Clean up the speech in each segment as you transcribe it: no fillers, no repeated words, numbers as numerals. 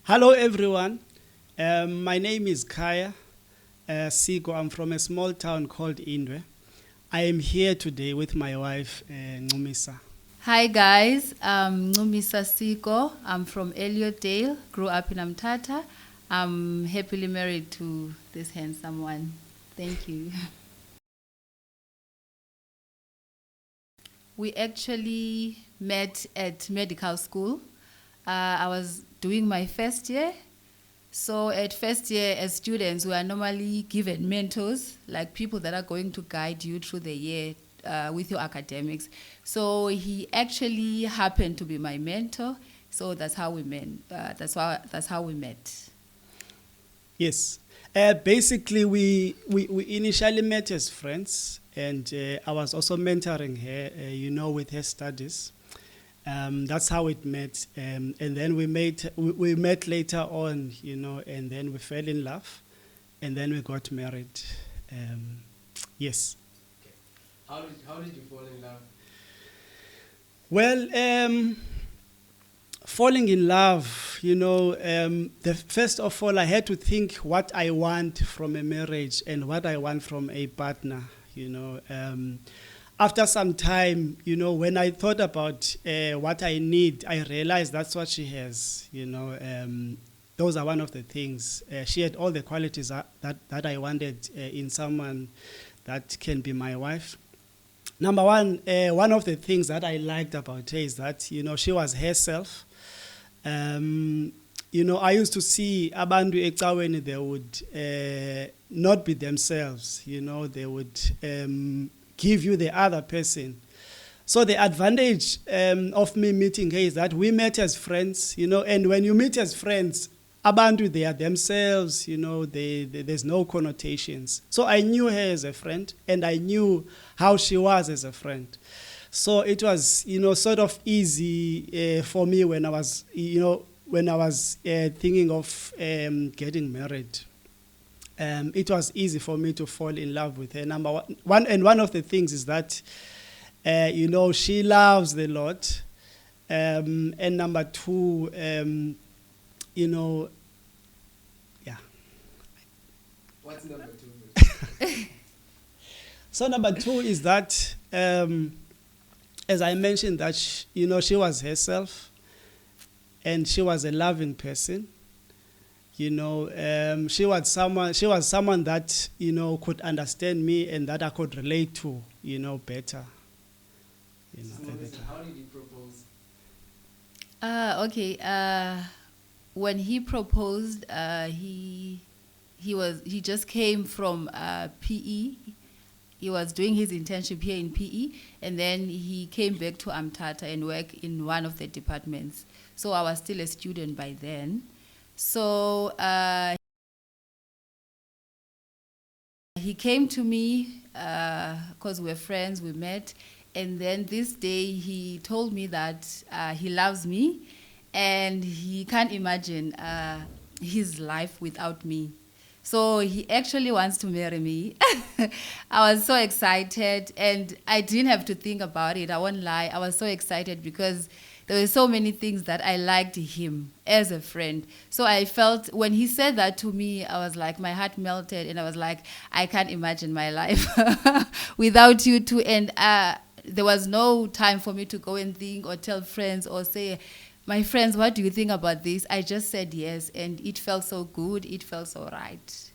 Hello, everyone. My name is Siko. I'm from a small town called Indwe. I am here today with my wife, Ngqumisa. Hi guys, I'm Gqeberha Siko. I'm from Elliotdale, grew up in Amtata. I'm happily married to this handsome one. Thank you. We actually met at medical school. I was doing my first year. So at first year, as students, we are normally given mentors, like people that are going to guide you through the year with your academics. So he actually happened to be my mentor. So that's how we met. That's how we met. Yes. Basically, we initially met as friends, and I was also mentoring her, with her studies. That's how it met. And then we met later on, and then we fell in love, and then we got married. Yes. How did you fall in love? Well, falling in love, the first of all, I had to think what I want from a marriage and what I want from a partner. After some time, when I thought about what I need, I realized that's what she has. Those are one of the things. She had all the qualities that I wanted in someone that can be my wife. Number one of the things that I liked about her is that, she was herself. I used to see abantu ecaweni, they would not be themselves. They would give you the other person. So the advantage of me meeting her is that we met as friends, and when you meet as friends, abantu, they are themselves, there's no connotations. So I knew her as a friend, and I knew how she was as a friend. So it was, sort of easy for me when I was, thinking of getting married. It was easy for me to fall in love with her. Number one, and one of the things is that, she loves the Lord. And number two, yeah. What's number two? So number two is that, as I mentioned, that she was herself, and she was a loving person. She was someone that could understand me and that I could relate to, better. So, Melissa, how did he propose? Okay. When he proposed, he just came from PE. He was doing his internship here in PE, and then he came back to Amtata and worked in one of the departments. So I was still a student by then. So he came to me because we're friends, we met, and then this day he told me that he loves me and he can't imagine his life without me. So he actually wants to marry me. I was so excited, and I didn't have to think about it. I won't lie. I was so excited because there were so many things that I liked him as a friend. So I felt when he said that to me, I was like, my heart melted, and I was like, I can't imagine my life without you two. And there was no time for me to go and think or tell friends or say, my friends, what do you think about this? I just said yes, and it felt so good. It felt so right.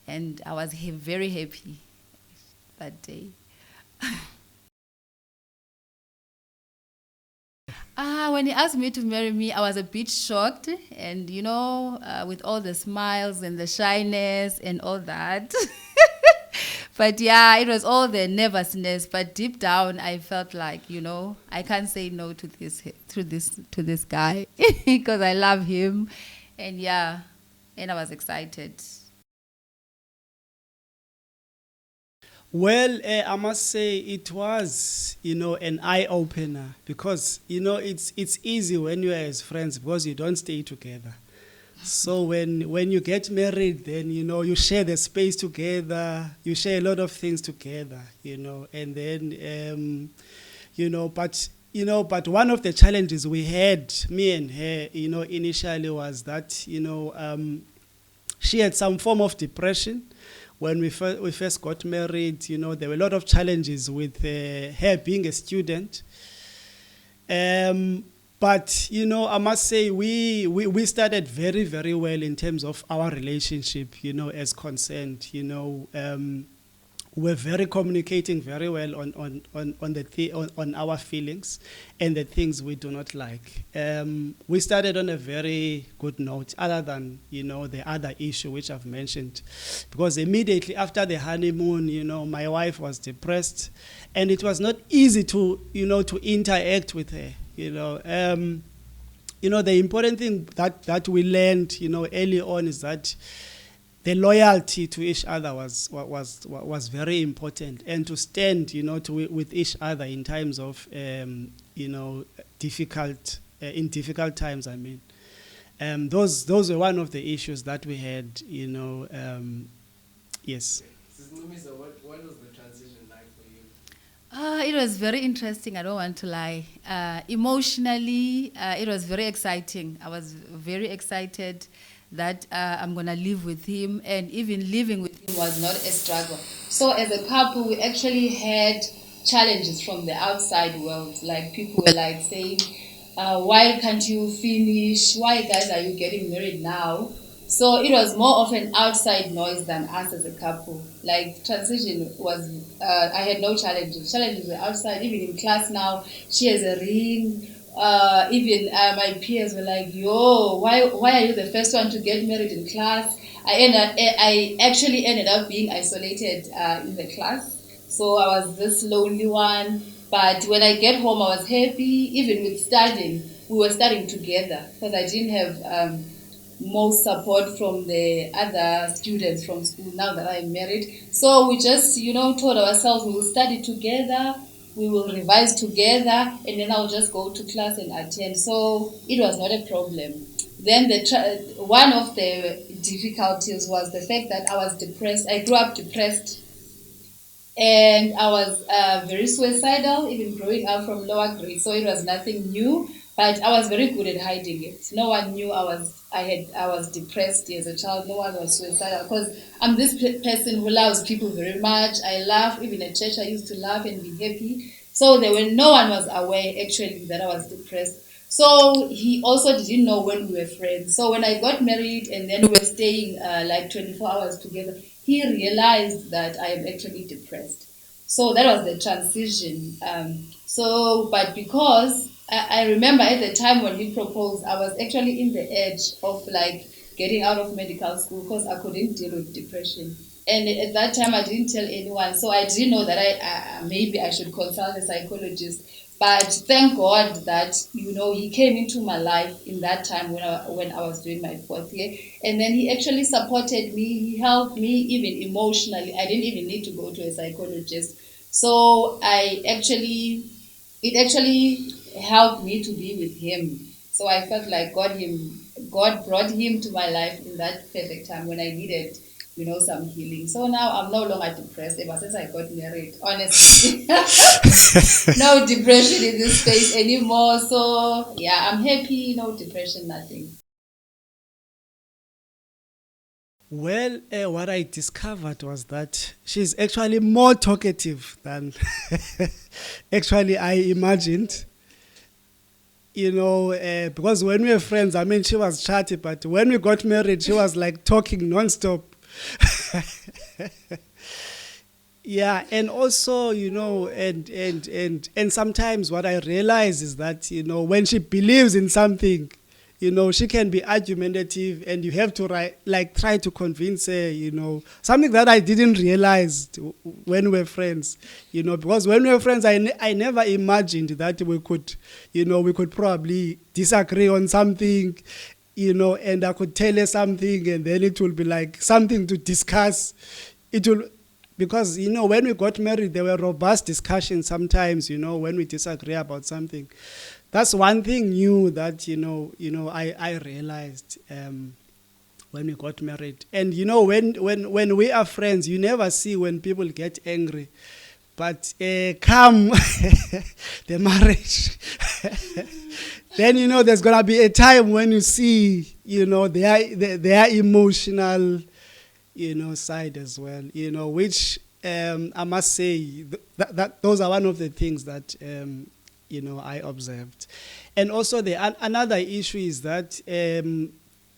And I was very happy that day. When he asked me to marry me, I was a bit shocked. And, with all the smiles and the shyness and all that. But yeah, it was all the nervousness. But deep down, I felt like, I can't say no to this guy because I love him. And yeah, and I was excited. Well, I must say it was, an eye-opener because, it's easy when you are as friends because you don't stay together. So when you get married, then, you share the space together, you share a lot of things together, and then, but but one of the challenges we had, me and her, initially was that, she had some form of depression. When we first got married, there were a lot of challenges with her being a student. But, I must say we started very, very well in terms of our relationship, as concerned, we're very communicating very well on our feelings and the things we do not like. We started on a very good note, other than the other issue which I've mentioned, because immediately after the honeymoon, my wife was depressed, and it was not easy to to interact with her. The important thing that we learned early on is that the loyalty to each other was very important, and to stand, with each other in times of, difficult times. I mean, those were one of the issues that we had. Yes. So what was the transition like for you? It was very interesting. I don't want to lie. Emotionally, it was very exciting. I was very excited that I'm going to live with him, and even living with him was not a struggle. So as a couple, we actually had challenges from the outside world. Like, people were like saying, why can't you finish? Why, guys, are you getting married now? So it was more of an outside noise than us as a couple. Like, transition was, I had no challenges. Challenges were outside. Even in class now, she has a ring. Even my peers were like, yo, why are you the first one to get married in class? I actually ended up being isolated in the class. So I was this lonely one. But when I get home, I was happy. Even with studying, we were studying together, because I didn't have most support from the other students from school now that I'm married. So we just, told ourselves we will study together, we will revise together, and then I'll just go to class and attend. So it was not a problem. Then one of the difficulties was the fact that I was depressed. I grew up depressed, and I was very suicidal, even growing up from lower grade. So it was nothing new, but I was very good at hiding it. No one knew I was depressed as a child. No one was suicidal, because I'm this person who loves people very much. I laugh. Even at church, I used to laugh and be happy. So no one was aware actually that I was depressed. So he also didn't know when we were friends. So when I got married and then we were staying like 24 hours together, he realized that I am actually depressed. So that was the transition. But because I remember at the time when he proposed, I was actually in the edge of like getting out of medical school, because I couldn't deal with depression. And at that time, I didn't tell anyone. So I didn't know that maybe I should consult a psychologist. But thank God that, he came into my life in that time when I was doing my fourth year. And then he actually supported me. He helped me even emotionally. I didn't even need to go to a psychologist. So it actually helped me to be with him. So I felt like God brought him to my life in that perfect time when I needed, some healing. So now I'm no longer depressed ever since I got married, honestly. No depression in this space anymore. So yeah, I'm happy, no depression, nothing. Well, what I discovered was that she's actually more talkative than actually I imagined. Because when we were friends, I mean, she was chatty, but when we got married, she was like talking nonstop. Yeah, and also, and sometimes what I realize is that, when she believes in something, she can be argumentative, and you have to try to convince her, something that I didn't realize when we were friends, because when we were friends, I never imagined that we could probably disagree on something, and I could tell her something, and then it will be like something to discuss. Because, when we got married, there were robust discussions sometimes, when we disagree about something. That's one thing new that, I realized when we got married. And, when we are friends, you never see when people get angry. But come the marriage, then, you know, there's going to be a time when you see, you know, their emotional, you know, side as well, you know, which I must say that those are one of the things that, you know, I observed. And also another issue is that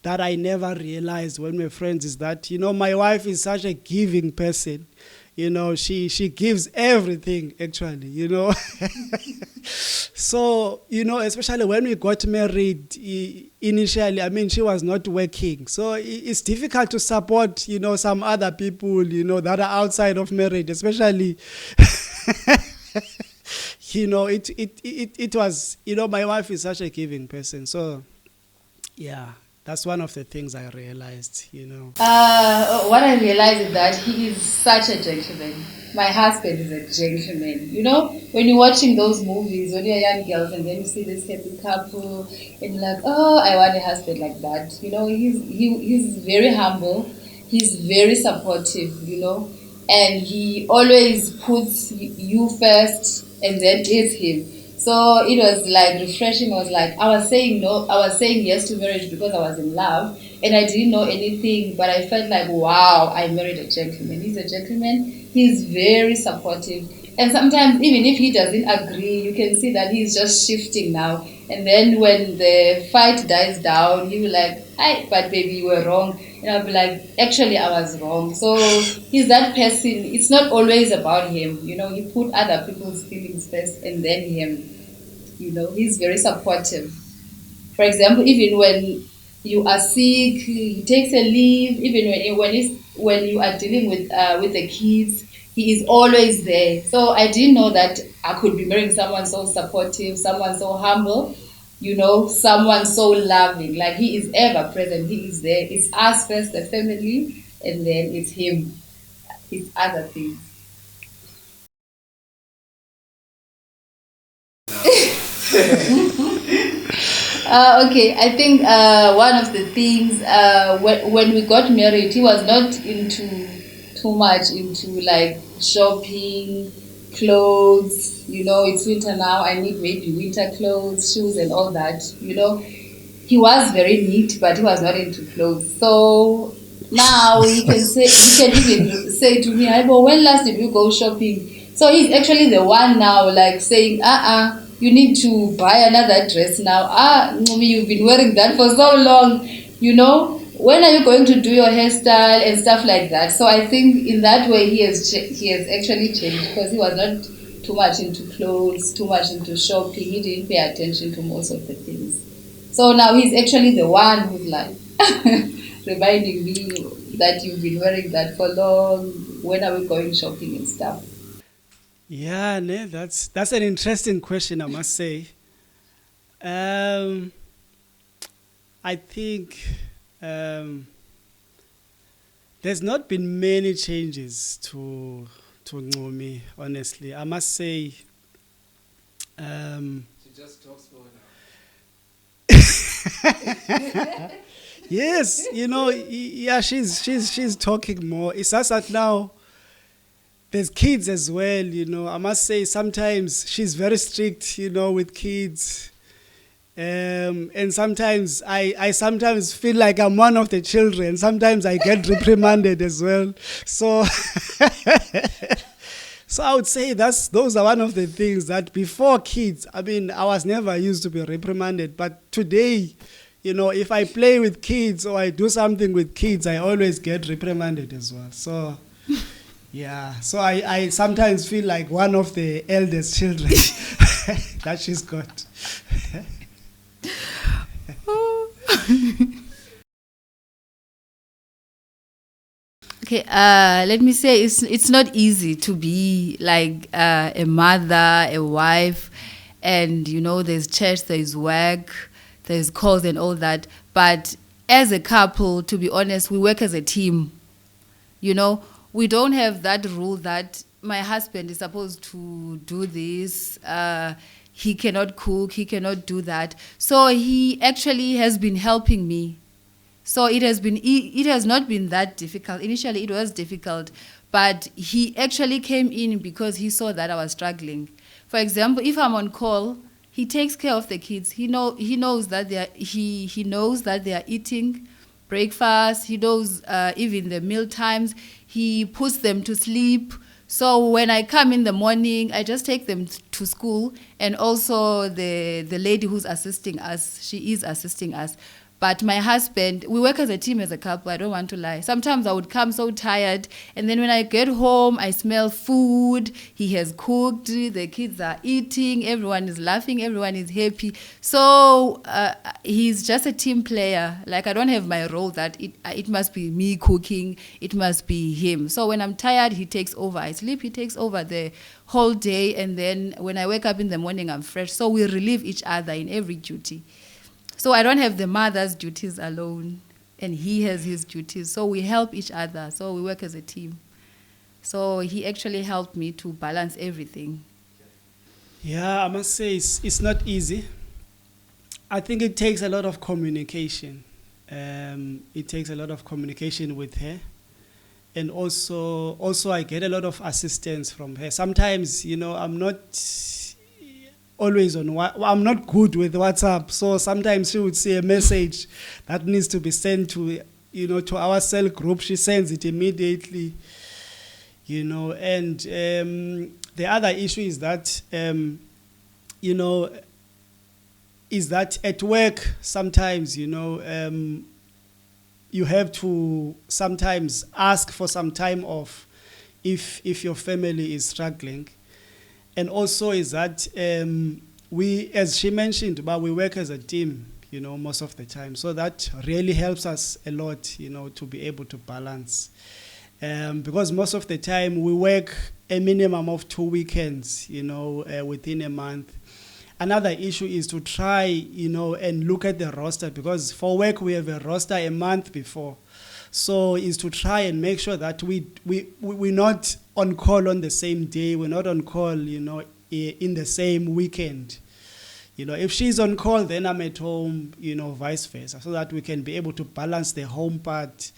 that I never realized when we're friends is that, you know, my wife is such a giving person. You know, she gives everything, actually, you know. So, you know, especially when we got married initially, I mean, she was not working. So it's difficult to support, you know, some other people, you know, that are outside of marriage, especially, you know, it was, you know, my wife is such a giving person. So, yeah. That's one of the things I realized, you know. What I realized is that he is such a gentleman. My husband is a gentleman. You know, when you're watching those movies, when you're young girls and then you see this happy couple and you're like, oh, I want a husband like that. You know, he's very humble. He's very supportive, you know, and he always puts you first and then it's him. So it was like refreshing. I was like, I was saying yes to marriage because I was in love and I didn't know anything, but I felt like, wow, I married a gentleman. He's a gentleman. He's very supportive. And sometimes even if he doesn't agree, you can see that he's just shifting now. And then when the fight dies down, he will like, hi, but baby, you were wrong. And I'll be like, actually, I was wrong. So he's that person. It's not always about him. You know, he put other people's feelings first and then him. You know, he's very supportive. For example, even when you are sick, he takes a leave. Even when you are dealing with the kids, he is always there. So I didn't know that I could be marrying someone so supportive, someone so humble, you know, someone so loving. Like he is ever present. He is there. It's us first, the family, and then it's him. It's other things. Okay, I think one of the things when we got married, he was not too much into like shopping, clothes. You know, it's winter now. I need maybe winter clothes, shoes, and all that. You know, he was very neat, but he was not into clothes. So now he can even say to me, "But when last did you go shopping?" So he's actually the one now, like saying, you need to buy another dress now. Maybe you've been wearing that for so long. You know, when are you going to do your hairstyle and stuff like that? So I think in that way he has actually changed because he was not too much into clothes, too much into shopping. He didn't pay attention to most of the things. So now he's actually the one who's like reminding me that you've been wearing that for long. When are we going shopping and stuff? Yeah, that's an interesting question, I must say. I think there's not been many changes to Ngqumi, honestly. I must say. She just talks more now. Yes, you know, yeah, she's talking more. It's just that now there's kids as well, you know. I must say sometimes she's very strict, you know, with kids. And sometimes I sometimes feel like I'm one of the children. Sometimes I get reprimanded as well. So so I would say those are one of the things that before kids, I mean, I was never used to be reprimanded, but today, you know, if I play with kids or I do something with kids, I always get reprimanded as well. So, yeah. So I sometimes feel like one of the eldest children that she's got. Okay, let me say it's not easy to be like a mother, a wife, and you know there's church, there's work, there's calls and all that. But as a couple, to be honest, we work as a team. You know, we don't have that rule that my husband is supposed to do this. He cannot cook, he cannot do that. So he actually has been helping me. So it has not been that difficult. Initially, it was difficult, But he actually came in because he saw that I was struggling. For example, if I'm on call, he takes care of the kids. He knows that he knows that they are eating breakfast. He knows even the meal times. He puts them to sleep. So when I come in the morning, I just take them to school, and also the lady who's assisting us, she is assisting us. But my husband, we work as a team, as a couple, I don't want to lie. Sometimes I would come so tired, and then when I get home, I smell food, he has cooked, the kids are eating, everyone is laughing, everyone is happy. So he's just a team player. Like, I don't have my role that it must be me cooking, it must be him. So when I'm tired, he takes over. I sleep, he takes over the whole day, and then when I wake up in the morning, I'm fresh. So we relieve each other in every duty. So I don't have the mother's duties alone, and he has his duties. So we help each other. So we work as a team. So he actually helped me to balance everything. Yeah, I must say it's not easy. I think it takes a lot of communication. It takes a lot of communication with her. And also I get a lot of assistance from her. Sometimes, I'm not always I'm not good with WhatsApp, so sometimes she would see a message that needs to be sent to to our cell group. She sends it immediately, and the other issue is that is that at work sometimes you have to sometimes ask for some time off if your family is struggling. And also is that we, as she mentioned, but we work as a team, most of the time. So that really helps us a lot, to be able to balance. Because most of the time we work a minimum of 2 weekends, within a month. Another issue is to try, and look at the roster, because for work we have a roster a month before. So is to try and make sure that we're not on call on the same day. We're not on call, in the same weekend. If she's on call, then I'm at home, vice versa, so that we can be able to balance the home part.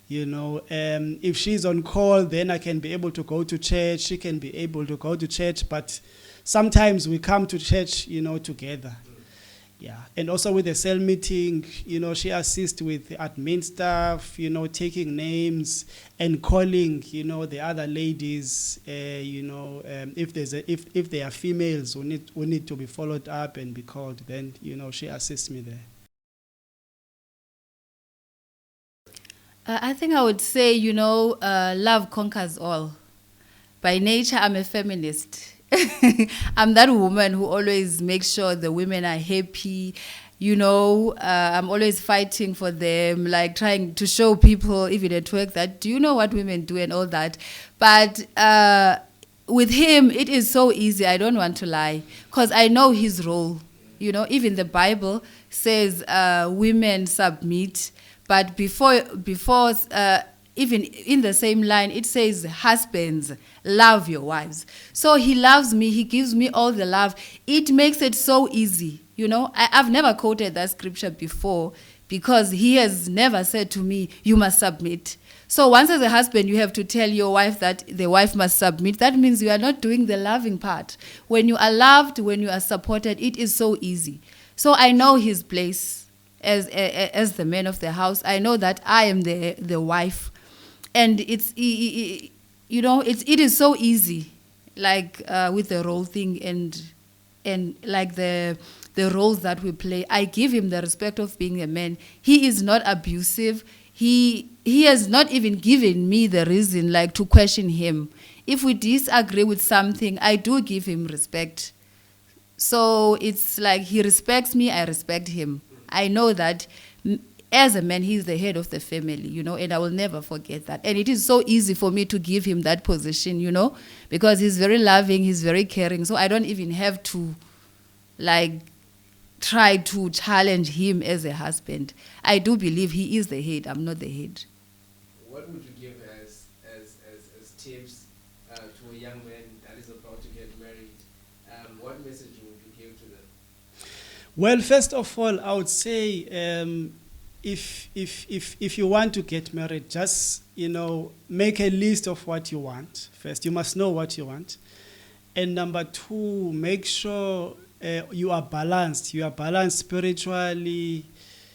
If she's on call, then I can be able to go to church. She can be able to go to church, but sometimes we come to church, together. Yeah, and also with the cell meeting, she assists with the admin stuff, taking names and calling, the other ladies, if they are females who need to be followed up and be called, then, she assists me there. I think I would say, love conquers all. By nature, I'm a feminist. I'm that woman who always makes sure the women are happy. I'm always fighting for them, like trying to show people, even at work, that do you know what women do and all that. But with him, it is so easy. I don't want to lie, because I know his role. Even the Bible says women submit, but before even in the same line, it says, husbands, love your wives. So he loves me. He gives me all the love. It makes it so easy. I've never quoted that scripture before, because he has never said to me, you must submit. So once as a husband, you have to tell your wife that the wife must submit. That means you are not doing the loving part. When you are loved, when you are supported, it is so easy. So I know his place as the man of the house. I know that I am the wife. And it is so easy, like with the role thing and like the roles that we play. I give him the respect of being a man. He is not abusive. He has not even given me the reason, like, to question him. If we disagree with something, I do give him respect. So it's like he respects me, I respect him. I know that as a man, he's the head of the family, and I will never forget that. And it is so easy for me to give him that position, because he's very loving, he's very caring. So I don't even have to, try to challenge him as a husband. I do believe he is the head, I'm not the head. What would you give as tips to a young man that is about to get married? What message would you give to them? Well, first of all, I would say, if you want to get married, just, make a list of what you want. First, you must know what you want. And number two, make sure you are balanced. You are balanced spiritually,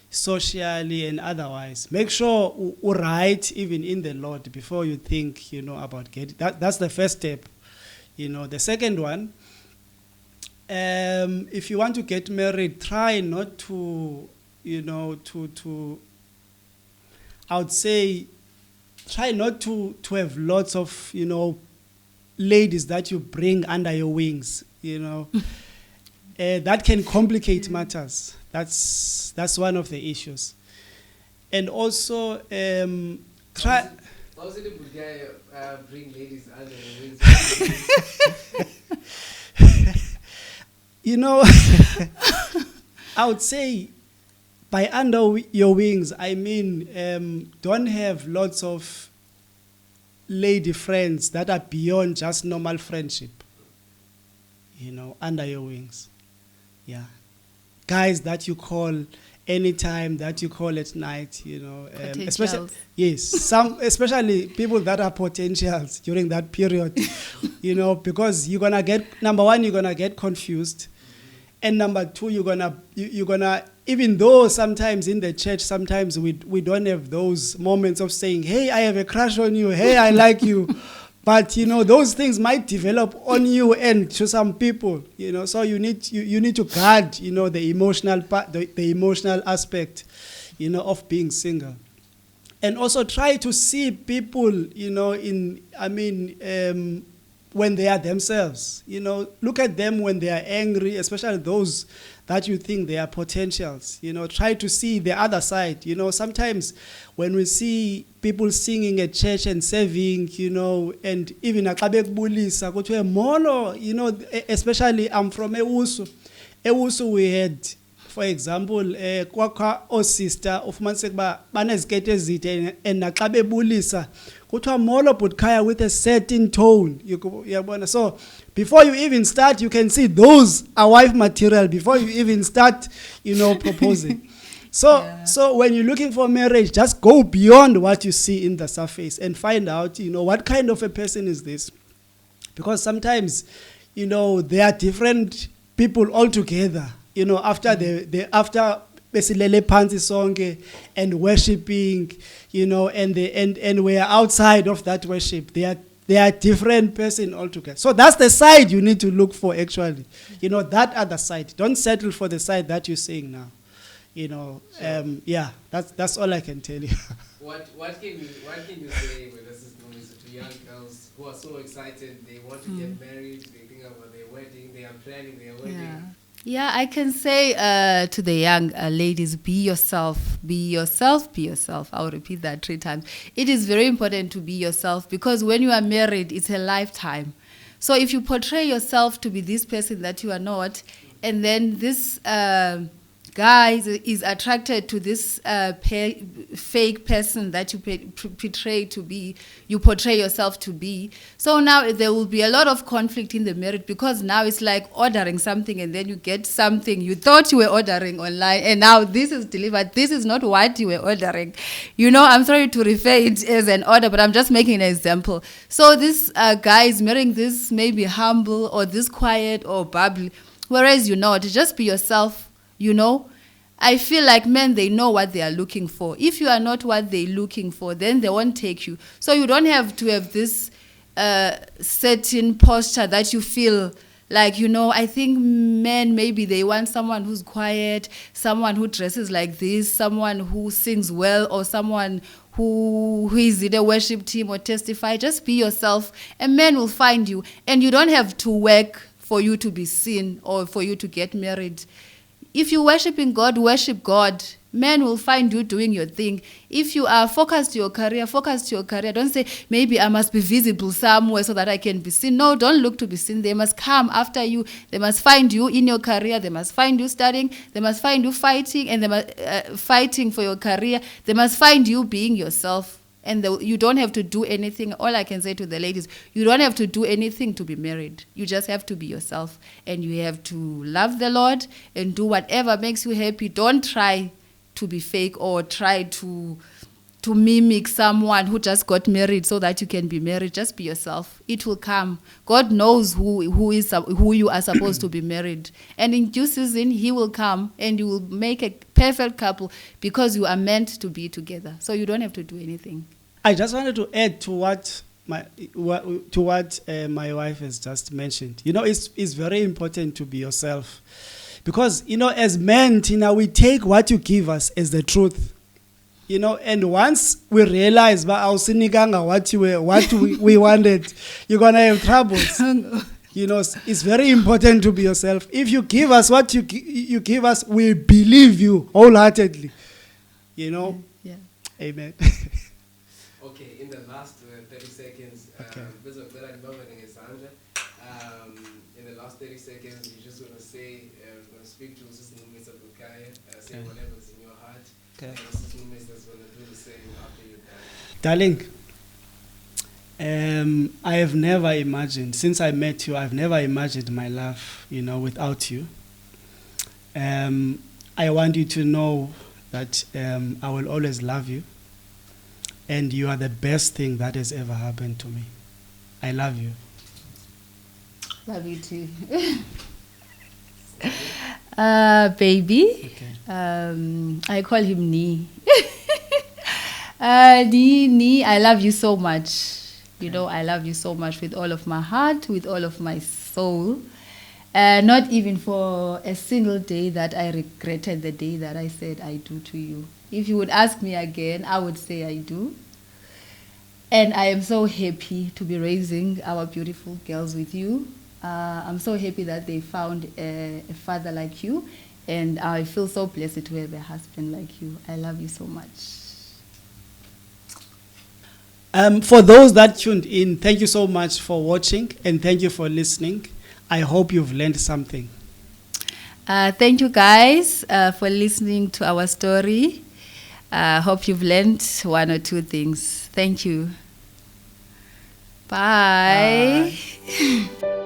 socially, and otherwise. Make sure you're right even in the Lord before you think, about getting. That's the first step. The second one, if you want to get married, try not to, I would say, try not to have lots of, ladies that you bring under your wings, that can complicate matters. That's one of the issues. And also, try. Also, the guy bring ladies under the wings. I would say, by under your wings, I mean, don't have lots of lady friends that are beyond just normal friendship, under your wings. Yeah. Guys that you call anytime, that you call at night, especially, yes, especially people that are potentials during that period, because you're gonna get, number one, you're gonna get confused, and number two, you're gonna even though sometimes in the church, sometimes we don't have those moments of saying, hey, I have a crush on you, hey, I like you. But, those things might develop on you and to some people, so you need to guard, the emotional part, the emotional aspect, of being single. And also try to see people, when they are themselves, look at them when they are angry, especially those that you think they are potentials, try to see the other side. Sometimes when we see people singing at church and serving, and even akabekbulisa kuthiwe molo, especially I'm from Ewusu we had, for example, kwakha sister ufumanise kuba banezikete ezide and naxa bebulisa kuthiwa molo Budkhaya with a certain tone. So before you even start, you can see those are wife material before you even start, proposing. So when you're looking for marriage, just go beyond what you see in the surface and find out, what kind of a person is this? Because sometimes, there are different people altogether, after after besilele phansi sonke and worshiping, and we are outside of that worship. They are different person altogether. So that's the side you need to look for actually. That other side. Don't settle for the side that you're saying now. That's all I can tell you. What can you say with this to young girls who are so excited, they want to get married, they think about their wedding, they are planning their wedding? Yeah, I can say to the young ladies, be yourself, be yourself, be yourself. I'll repeat that 3 times. It is very important to be yourself because when you are married, it's a lifetime. So if you portray yourself to be this person that you are not, and then this guy is attracted to this fake person that you portray yourself to be. So now there will be a lot of conflict in the marriage because now it's like ordering something and then you get something you thought you were ordering online and now this is delivered. This is not what you were ordering. I'm sorry to refer it as an order, but I'm just making an example. So this guy is marrying this maybe humble or this quiet or bubbly, whereas you're not. Just be yourself. I feel like men, they know what they are looking for. If you are not what they're looking for, then they won't take you. So you don't have to have this certain posture that you feel like, I think men, maybe they want someone who's quiet, someone who dresses like this, someone who sings well, or someone who is in a worship team or testify. Just be yourself, and men will find you. And you don't have to work for you to be seen or for you to get married. If you're worshiping God, worship God. Men will find you doing your thing. If you are focused to your career, focus to your career. Don't say, maybe I must be visible somewhere so that I can be seen. No, don't look to be seen. They must come after you. They must find you in your career. They must find you studying. They must find you fighting, and they must fighting for your career. They must find you being yourself. And you don't have to do anything. All I can say to the ladies, you don't have to do anything to be married. You just have to be yourself. And you have to love the Lord and do whatever makes you happy. Don't try to be fake or try to mimic someone who just got married so that you can be married. Just be yourself. It will come. God knows who you are supposed to be married. And in due season, he will come and you will make a perfect couple because you are meant to be together. So you don't have to do anything. I just wanted to add to what my wife has just mentioned. It's very important to be yourself. Because, as men, Tina, we take what you give us as the truth. And once we realize what we wanted, you're going to have troubles. It's very important to be yourself. If you give us what you give us, we believe you wholeheartedly. Yeah. Amen. Okay, in the last 30 seconds, in the last 30 seconds, you just want to say, going to speak to Sister Mumisa Bukaya, say whatever's in your heart. Okay. And Sister Mumisa is going to do the same after you're done. Darling, I have never imagined, since I met you, I've never imagined my life, without you. I want you to know that I will always love you. And you are the best thing that has ever happened to me. I love you. Love you too. Baby. Okay. I call him Nee. Nee, I love you so much. I love you so much with all of my heart, with all of my soul. Not even for a single day that I regretted the day that I said I do to you. If you would ask me again, I would say I do. And I am so happy to be raising our beautiful girls with you. I'm so happy that they found a father like you. And I feel so blessed to have a husband like you. I love you so much. For those that tuned in, thank you so much for watching and thank you for listening. I hope you've learned something. Thank you guys for listening to our story. Hope you've learned one or two things. Thank you. Bye. Bye.